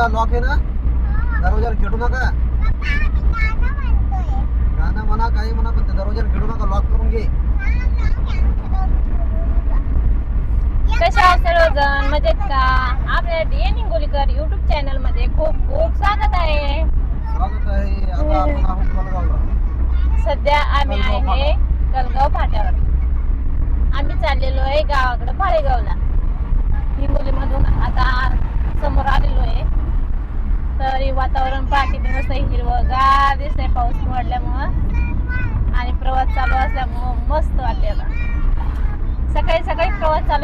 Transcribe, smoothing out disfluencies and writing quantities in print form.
दरवाजा लॉक आहे ना, दरवाजाला खेळू नका. गाणं म्हणा काही म्हणा पण ते दरवाजाला खेळू नका, लॉक करून घे. कशा आहात सर्वजण, मजेत का? आपल्या डीएन हिंगोलीकर युट्यूब चॅनल मध्ये खूप खूप स्वागत आहे. स्वागत आहे. आता आपण आहोत कलगावला. सध्या आम्ही आहे कलगाव फाट्यावर. आम्ही चाललेलो आहे गावाकडे फाळेगावला. हिंगोली मधून आता समोर आलेलो आहे. तरी वातावरण पहा किती मस्त हिरवंगार दिसतंय पाऊस पडल्यामुळं आणि प्रवास चालू असल्यामुळं मस्त वाटते. आता सकाळी सकाळी प्रवास चालू